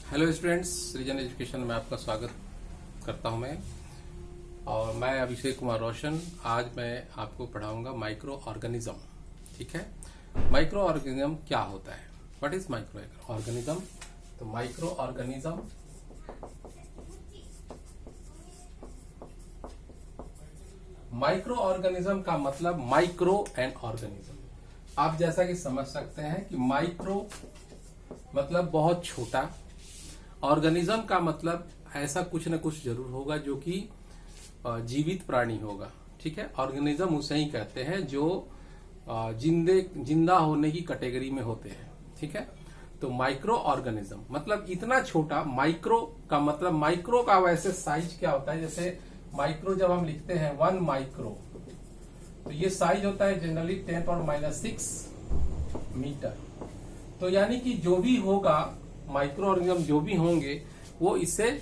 Hello students, सृजन education में आपका स्वागत करता हूं मैं। और मैं अभिषेक कुमार रोशन। आज मैं आपको पढ़ाऊंगा माइक्रो ऑर्गेनिज्म। ठीक है, माइक्रो ऑर्गेनिज्म क्या होता है, व्हाट इज माइक्रो ऑर्गेनिज्म। तो माइक्रो ऑर्गेनिज्म का मतलब माइक्रो एंड ऑर्गेनिज्म। आप जैसा कि समझ सकते हैं कि माइक्रो मतलब बहुत छोटा, ऑर्गेनिज्म का मतलब ऐसा कुछ न कुछ जरूर होगा जो कि जीवित प्राणी होगा। ठीक है, ऑर्गेनिज्म उसे ही कहते हैं जो जिंदा होने की कैटेगरी में होते हैं। ठीक है, तो माइक्रो ऑर्गेनिज्म मतलब इतना छोटा। माइक्रो का मतलब, माइक्रो का वैसे साइज क्या होता है, जैसे माइक्रो जब हम लिखते हैं 1 माइक्रो, तो ये साइज होता है जनरली 10⁻⁶ मीटर। तो यानी कि जो भी होगा, माइक्रो ऑर्गेनिज्म जो भी होंगे वो इससे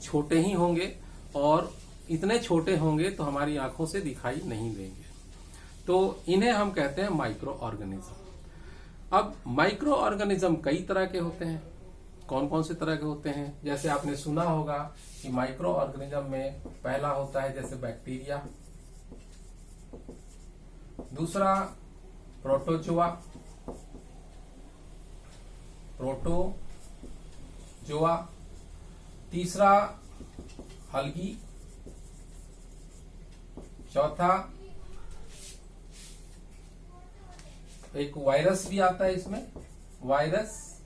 छोटे ही होंगे, और इतने छोटे होंगे तो हमारी आंखों से दिखाई नहीं देंगे। तो इन्हें हम कहते हैं माइक्रो ऑर्गेनिज्म। अब माइक्रो ऑर्गेनिज्म कई तरह के होते हैं। कौन कौन से तरह के होते हैं, जैसे आपने सुना होगा कि माइक्रो ऑर्गेनिज्म में पहला होता है जैसे बैक्टीरिया, दूसरा प्रोटोजोआ, तीसरा अल्गी, चौथा एक वायरस भी आता है इसमें, वायरस,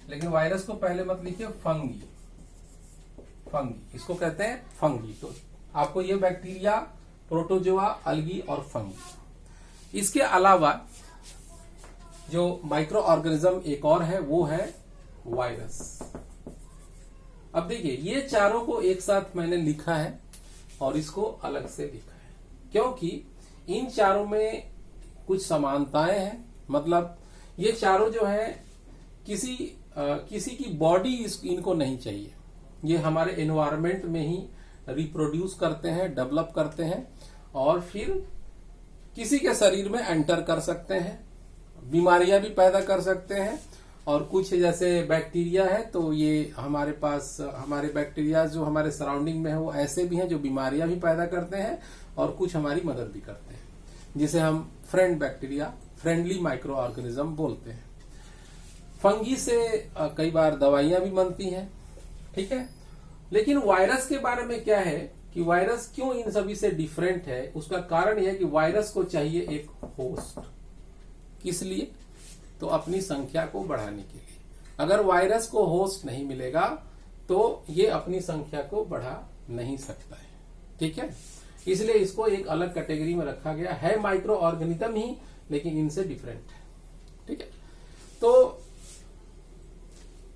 लेकिन वायरस को पहले मत लिखिए, फंगी, इसको कहते हैं फंगी। तो आपको ये बैक्टीरिया, प्रोटोजोआ, अल्गी और फंगी। इसके अलावा जो माइक्रो ऑर्गेनिज्म एक और है वो है वायरस। अब देखिए, ये चारों को एक साथ मैंने लिखा है और इसको अलग से लिखा है क्योंकि इन चारों में कुछ समानताएं हैं। मतलब ये चारों जो है किसी की बॉडी इनको नहीं चाहिए। ये हमारे एनवायरनमेंट में ही रिप्रोड्यूस करते हैं, डेवलप करते हैं और फिर किसी के शरीर में एंटर कर सकते हैं, बीमारियां भी पैदा कर सकते हैं। और कुछ जैसे बैक्टीरिया है, तो ये हमारे पास, हमारे बैक्टीरिया जो हमारे सराउंडिंग में है वो ऐसे भी हैं जो बीमारियां भी पैदा करते हैं और कुछ हमारी मदद भी करते हैं, जिसे हम friend bacteria, friendly micro organism बोलते हैं। फंगी से कई बार दवाइयां भी बनती हैं। ठीक है, लेकिन वायरस के बारे में क्या है कि वायरस क्यों इन सभी से डिफरेंट है, उसका कारण यह है कि वायरस को चाहिए एक होस्ट। किस लिए? तो अपनी संख्या को बढ़ाने के लिए। अगर वायरस को होस्ट नहीं मिलेगा तो ये अपनी संख्या को बढ़ा नहीं सकता है। ठीक है, इसलिए इसको एक अलग कैटेगरी में रखा गया है, माइक्रो ऑर्गेनिज्म ही, लेकिन इनसे डिफरेंट है। ठीक है, तो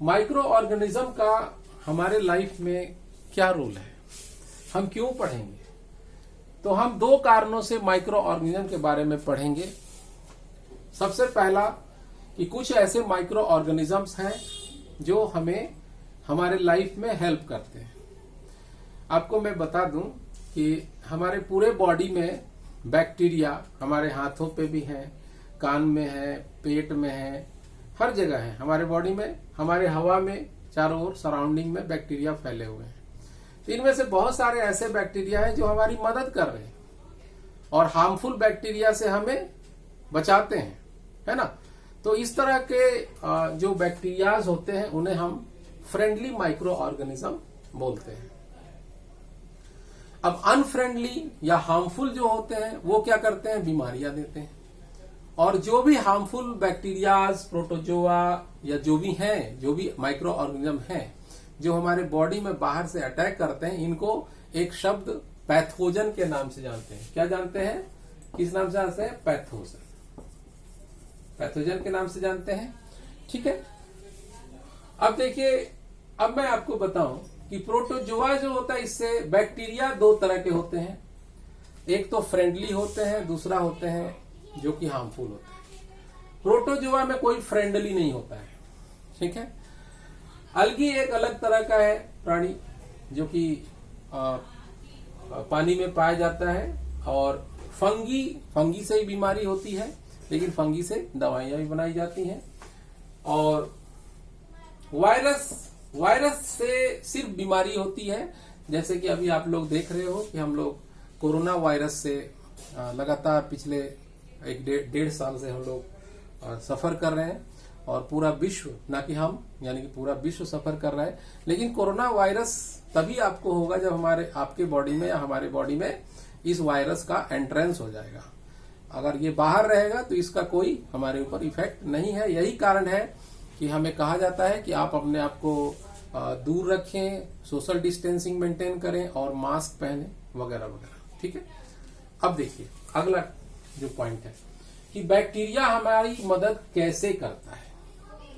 माइक्रो ऑर्गेनिज्म का हमारे लाइफ में क्या रोल है, हम क्यों पढ़ेंगे? तो हम दो कारणों से माइक्रो ऑर्गेनिज्म के बारे में पढ़ेंगे। सबसे पहला कि कुछ ऐसे माइक्रो ऑर्गेनिजम्स हैं जो हमें हमारे लाइफ में हेल्प करते हैं। आपको मैं बता दूं कि हमारे पूरे बॉडी में बैक्टीरिया हमारे हाथों पे भी है, कान में है, पेट में है, हर जगह है हमारे बॉडी में। हमारे हवा में चारों ओर सराउंडिंग में बैक्टीरिया फैले हुए हैं। तो इनमें से बहुत सारे ऐसे बैक्टीरिया हैं जो हमारी मदद कर रहे हैं और हार्मफुल बैक्टीरिया से हमें बचाते हैं, है ना। तो इस तरह के जो बैक्टीरियाज होते हैं उन्हें हम फ्रेंडली माइक्रो ऑर्गेनिज्म बोलते हैं। अब अनफ्रेंडली या हार्मफुल जो होते हैं वो क्या करते हैं, बीमारियां देते हैं। और जो भी हार्मफुल बैक्टीरियाज, प्रोटोजोआ या जो भी हैं, जो भी माइक्रो ऑर्गेनिज्म हैं जो हमारे बॉडी में बाहर से अटैक करते हैं, इनको एक शब्द पैथोजन के नाम से जानते हैं। क्या जानते हैं, किस नाम से जानते हैं? पैथोजन, पैथोजन के नाम से जानते हैं। ठीक है, अब देखिए, अब मैं आपको बताऊं कि प्रोटोजोआ जो होता है, इससे बैक्टीरिया दो तरह के होते हैं। एक तो फ्रेंडली होते हैं, दूसरा होते हैं जो कि हार्मफुल होते हैं। प्रोटोजोआ में कोई फ्रेंडली नहीं होता है। ठीक है, अल्गी एक अलग तरह का है प्राणी जो कि पानी में पाया जाता है। और फंगी से ही बीमारी होती है, लेकिन फंगी से दवाइयां भी बनाई जाती हैं। और वायरस वायरस से सिर्फ बीमारी होती है, जैसे कि अभी आप लोग देख रहे हो कि हम लोग कोरोना वायरस से लगातार पिछले डेढ़ साल से हम लोग सफर कर रहे हैं, और पूरा विश्व, ना कि हम, यानी कि पूरा विश्व सफर कर रहा है। लेकिन कोरोना वायरस तभी आपको होगा जब आपके बॉडी में या हमारे बॉडी में इस वायरस का एंट्रेंस हो जाएगा। अगर ये बाहर रहेगा तो इसका कोई हमारे ऊपर इफेक्ट नहीं है। यही कारण है कि हमें कहा जाता है कि आप अपने आप को दूर रखें, सोशल डिस्टेंसिंग मेंटेन करें और मास्क पहने वगैरह वगैरह। ठीक है, अब देखिए अगला जो पॉइंट है कि बैक्टीरिया हमारी मदद कैसे करता है।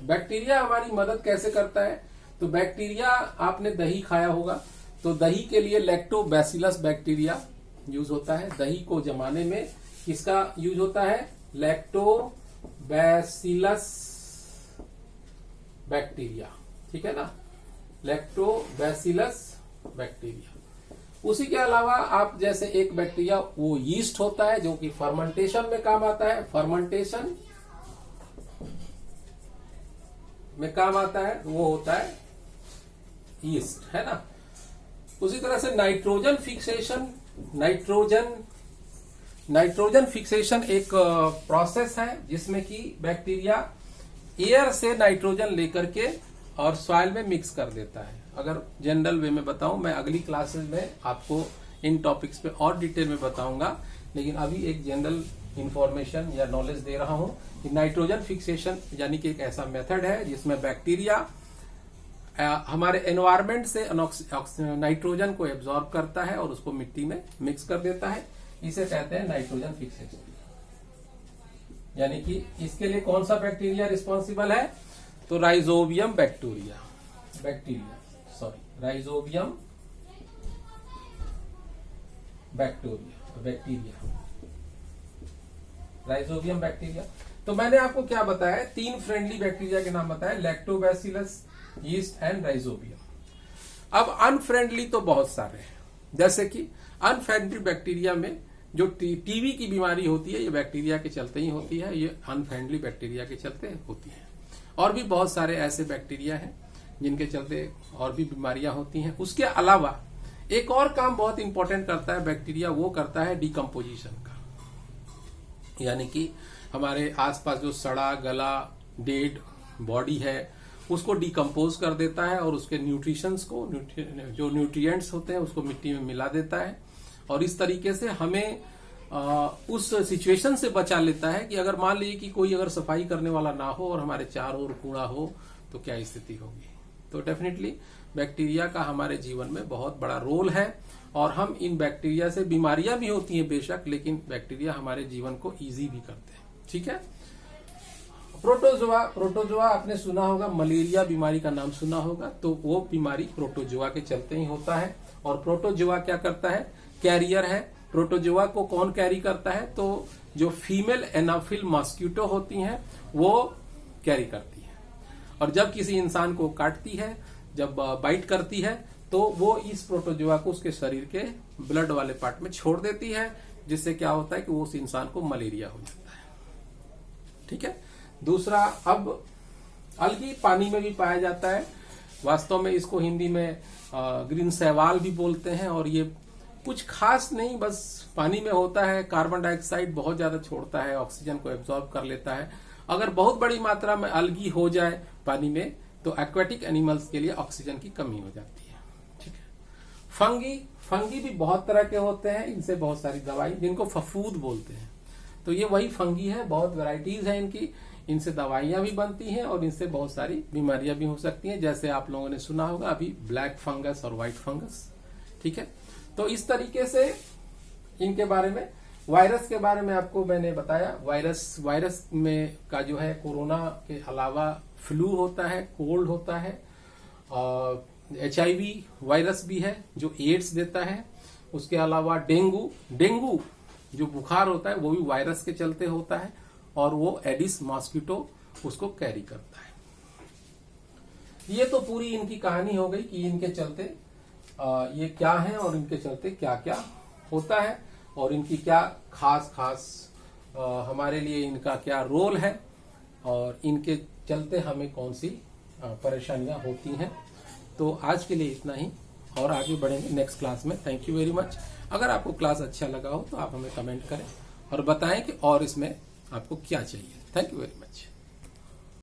बैक्टीरिया हमारी मदद कैसे करता है? तो बैक्टीरिया, आपने दही खाया होगा, तो दही के लिए लैक्टोबैसिलस बैक्टीरिया यूज होता है। दही को जमाने में किसका यूज होता है? Lactobacillus bacteria. ठीक है ना, लैक्टोबैसिलस बैक्टीरिया। उसी के अलावा आप जैसे एक बैक्टीरिया वो यीस्ट होता है जो कि फर्मेंटेशन में काम आता है, फर्मेंटेशन में काम आता है, वो होता है यीस्ट, है ना। उसी तरह से नाइट्रोजन फिक्सेशन एक प्रोसेस है जिसमें कि बैक्टीरिया एयर से नाइट्रोजन लेकर के और सॉइल में मिक्स कर देता है। अगर जनरल वे में बताऊं, मैं अगली क्लासेस में आपको इन टॉपिक्स पे और डिटेल में बताऊंगा, लेकिन अभी एक जनरल इंफॉर्मेशन या नॉलेज दे रहा हूं कि नाइट्रोजन फिक्सेशन यानी कि एक ऐसा मेथड है जिसमें बैक्टीरिया हमारे एनवायरमेंट से नाइट्रोजन को एब्जॉर्ब करता है और उसको मिट्टी में मिक्स कर देता है। इसे कहते हैं नाइट्रोजन फिक्सेशन। यानी कि इसके लिए कौन सा बैक्टीरिया रिस्पॉन्सिबल है? तो राइजोबियम बैक्टीरिया, राइजोबियम बैक्टीरिया। तो मैंने आपको क्या बताया? 3 फ्रेंडली बैक्टीरिया के नाम बताए, लैक्टोबैसिलस, यीस्ट एंड राइजोबियम। अब अनफ्रेंडली तो बहुत सारे हैं, जैसे कि अनफ्रेंडली बैक्टीरिया में जो टीबी की बीमारी होती है, ये बैक्टीरिया के चलते ही होती है, ये अनफ्रेंडली बैक्टीरिया के चलते होती है। और भी बहुत सारे ऐसे बैक्टीरिया हैं जिनके चलते और भी बीमारियां होती हैं। उसके अलावा एक और काम बहुत इंपॉर्टेंट करता है बैक्टीरिया, वो करता है डिकम्पोजिशन का। यानी कि हमारे आसपास जो सड़ा गला डेड बॉडी है उसको डिकम्पोज कर देता है और उसके न्यूट्रिशंस को, जो न्यूट्रिएंट्स होते हैं, उसको मिट्टी में मिला देता है। और इस तरीके से हमें उस सिचुएशन से बचा लेता है कि अगर मान लीजिए कि कोई अगर सफाई करने वाला ना हो और हमारे चारों ओर कूड़ा हो तो क्या स्थिति होगी। तो डेफिनेटली बैक्टीरिया का हमारे जीवन में बहुत बड़ा रोल है, और हम इन बैक्टीरिया से, बीमारियां भी होती हैं बेशक, लेकिन बैक्टीरिया हमारे जीवन को इजी भी करते हैं। ठीक है। प्रोटोजोआ आपने सुना होगा, मलेरिया बीमारी का नाम सुना होगा, तो वो बीमारी प्रोटोजोआ के चलते ही होता है। और प्रोटोजोआ क्या करता है? कैरियर है। प्रोटोजोआ को कौन कैरी करता है? तो जो फीमेल एनाफिल मॉस्किटो होती हैं वो कैरी करती है, और जब किसी इंसान को काटती है, जब बाइट करती है, तो वो इस प्रोटोजोआ को उसके शरीर के ब्लड वाले पार्ट में छोड़ देती है, जिससे क्या होता है कि वो उस इंसान को मलेरिया हो जाता है। ठीक है। दूसरा, अब अलगी पानी में भी पाया जाता है। वास्तव में इसको हिंदी में ग्रीन शैवाल भी बोलते हैं, और ये कुछ खास नहीं, बस पानी में होता है। कार्बन डाइऑक्साइड बहुत ज्यादा छोड़ता है, ऑक्सीजन को एब्जॉर्ब कर लेता है। अगर बहुत बड़ी मात्रा में अलगी हो जाए पानी में तो एक्वेटिक एनिमल्स के लिए ऑक्सीजन की कमी हो जाती है। ठीक है। फंगी भी बहुत तरह के होते हैं, इनसे बहुत सारी दवाई, जिनको फफूद बोलते हैं, तो ये वही फंगी है। बहुत वैरायटीज है इनकी, इनसे दवाइयां भी बनती हैं और इनसे बहुत सारी बीमारियां भी हो सकती हैं, जैसे आप लोगों ने सुना होगा अभी ब्लैक फंगस और व्हाइट फंगस। ठीक है। तो इस तरीके से इनके बारे में, वायरस के बारे में आपको मैंने बताया। वायरस में का जो है, कोरोना के अलावा फ्लू होता है, कोल्ड होता है, और HIV वायरस भी है जो एड्स देता है। उसके अलावा डेंगू जो बुखार होता है वो भी वायरस के चलते होता है, और वो एडिस मॉस्किटो उसको कैरी करता है। ये तो पूरी इनकी कहानी हो गई कि इनके चलते ये क्या है और इनके चलते क्या क्या होता है, और इनकी क्या खास हमारे लिए इनका क्या रोल है, और इनके चलते हमें कौन सी परेशानियां होती हैं। तो आज के लिए इतना ही, और आगे बढ़ेंगे नेक्स्ट क्लास में। Thank you very much. अगर आपको क्लास अच्छा लगा हो तो आप हमें कमेंट करें और बताएं कि और इसमें आपको क्या चाहिए। Thank you very much.